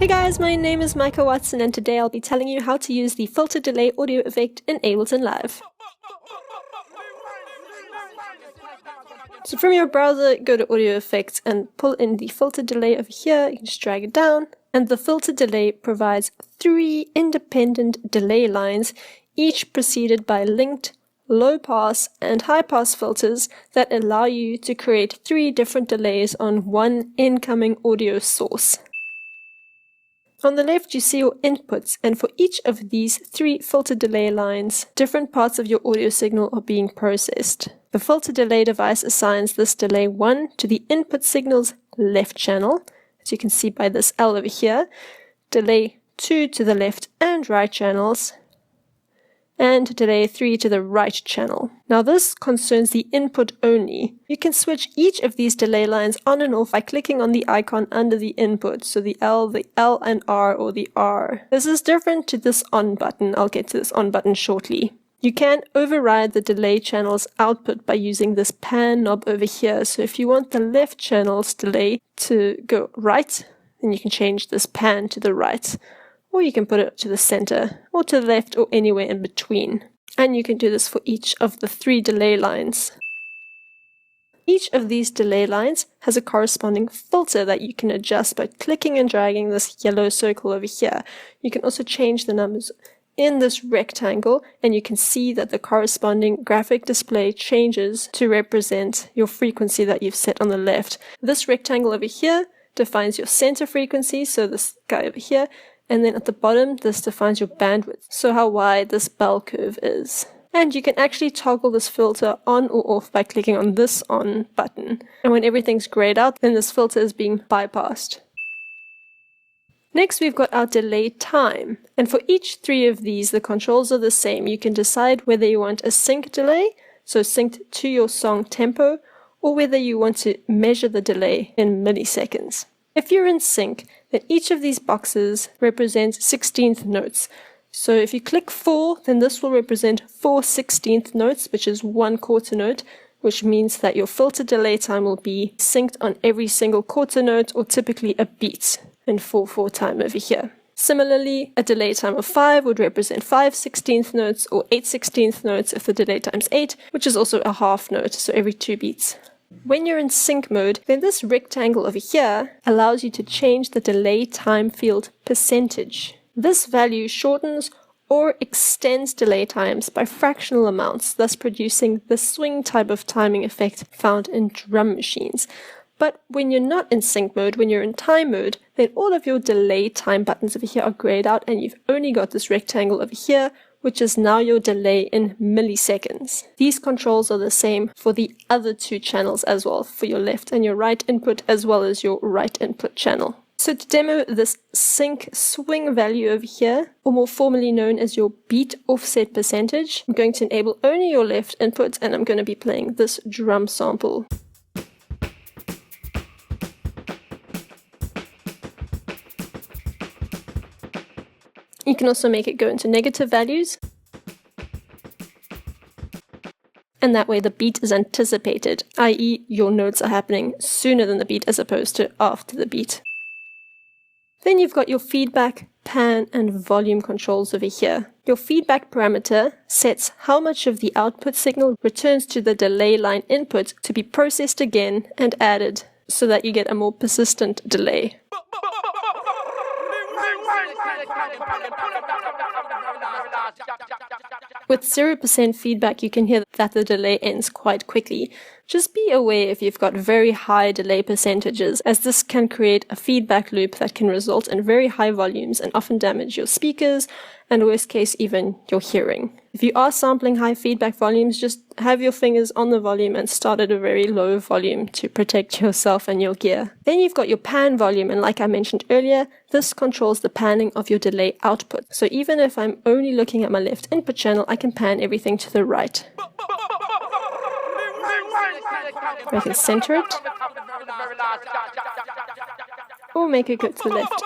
Hey guys, my name is Micah Watson and today I'll be telling you how to use the filter delay audio effect in Ableton Live. So from your browser, go to audio effects and pull in the filter delay over here. You can just drag it down, and the filter delay provides 3 independent delay lines, each preceded by linked low pass and high pass filters that allow you to create 3 different delays on one incoming audio source. On the left, you see your inputs, and for each of these 3 filter delay lines, different parts of your audio signal are being processed. The filter delay device assigns this delay 1 to the input signal's left channel, as you can see by this L over here, delay 2 to the left and right channels, and delay 3 to the right channel. Now this concerns the input only. You can switch each of these delay lines on and off by clicking on the icon under the input, so the L and R, or the R. This is different to this on button. I'll get to this on button shortly. You can override the delay channel's output by using this pan knob over here. So if you want the left channel's delay to go right, then you can change this pan to the right. Or you can put it to the center, or to the left, or anywhere in between. And you can do this for each of the 3 delay lines. Each of these delay lines has a corresponding filter that you can adjust by clicking and dragging this yellow circle over here. You can also change the numbers in this rectangle, and you can see that the corresponding graphic display changes to represent your frequency that you've set on the left. This rectangle over here defines your center frequency, so this guy over here, and then at the bottom, this defines your bandwidth, so how wide this bell curve is. And you can actually toggle this filter on or off by clicking on this on button. And when everything's grayed out, then this filter is being bypassed. Next, we've got our delay time. And for each 3 of these, the controls are the same. You can decide whether you want a sync delay, so synced to your song tempo, or whether you want to measure the delay in milliseconds. If you're in sync, then each of these boxes represents 16th notes. So if you click 4, then this will represent 4 16th notes, which is 1 quarter note, which means that your filter delay time will be synced on every single quarter note, or typically a beat in 4/4 time over here. Similarly, a delay time of 5 would represent 5 16th notes, or 8 16th notes if the delay time's 8, which is also a half note, so every 2 beats. When you're in sync mode, then this rectangle over here allows you to change the delay time field percentage. This value shortens or extends delay times by fractional amounts, thus producing the swing type of timing effect found in drum machines. But when you're not in sync mode, when you're in time mode, then all of your delay time buttons over here are grayed out, and you've only got this rectangle over here, which is now your delay in milliseconds. These controls are the same for the other 2 channels as well, for your left and your right input, as well as your right input channel. So to demo this sync swing value over here, or more formally known as your beat offset percentage, I'm going to enable only your left input, and I'm going to be playing this drum sample. You can also make it go into negative values, and that way the beat is anticipated, i.e. your notes are happening sooner than the beat as opposed to after the beat. Then you've got your feedback, pan, and volume controls over here. Your feedback parameter sets how much of the output signal returns to the delay line input to be processed again and added, so that you get a more persistent delay. With 0% feedback, you can hear that the delay ends quite quickly. Just be aware if you've got very high delay percentages, as this can create a feedback loop that can result in very high volumes and often damage your speakers, and worst case, even your hearing. If you are sampling high feedback volumes, just have your fingers on the volume and start at a very low volume to protect yourself and your gear. Then you've got your pan volume, and like I mentioned earlier, this controls the panning of your delay output. So even if I'm only looking at my left input channel, I can pan everything to the right. I can center it, or make it go to the left.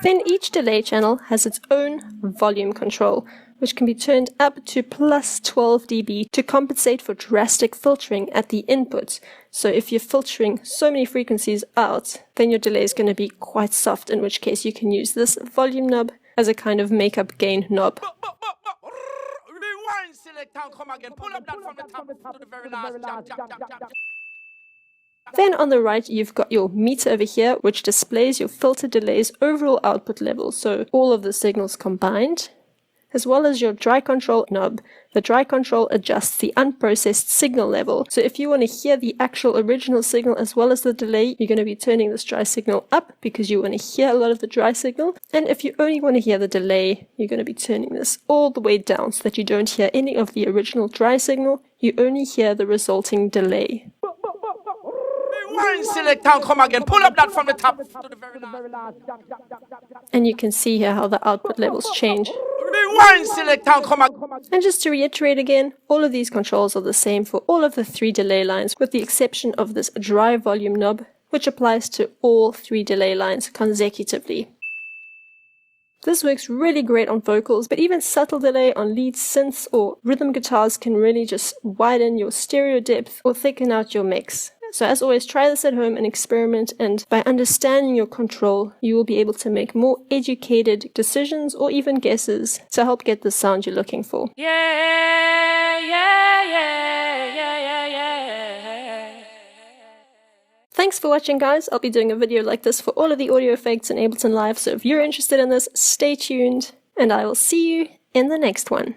Then each delay channel has its own volume control, which can be turned up to plus 12 dB to compensate for drastic filtering at the input. So if you're filtering so many frequencies out, then your delay is going to be quite soft, in which case you can use this volume knob as a kind of makeup gain knob. Rewind, select and come again. Pull up that from the top to the very last. Then on the right, you've got your meter over here, which displays your filter delay's overall output level, so all of the signals combined, as well as your dry control knob. The dry control adjusts the unprocessed signal level. So if you want to hear the actual original signal as well as the delay, you're going to be turning this dry signal up because you want to hear a lot of the dry signal. And if you only want to hear the delay, you're going to be turning this all the way down so that you don't hear any of the original dry signal. You only hear the resulting delay. Rewind, select and come again. Pull up that from the top to the very last. And you can see here how the output levels change. Rewind, select and come again. And just to reiterate again, all of these controls are the same for all of the 3 delay lines, with the exception of this dry volume knob, which applies to all 3 delay lines consecutively. This works really great on vocals, but even subtle delay on lead synths or rhythm guitars can really just widen your stereo depth or thicken out your mix. So as always, try this at home and experiment, and by understanding your control, you will be able to make more educated decisions or even guesses to help get the sound you're looking for. Thanks for watching, guys. I'll be doing a video like this for all of the audio effects in Ableton Live, so if you're interested in this, stay tuned, and I will see you in the next one.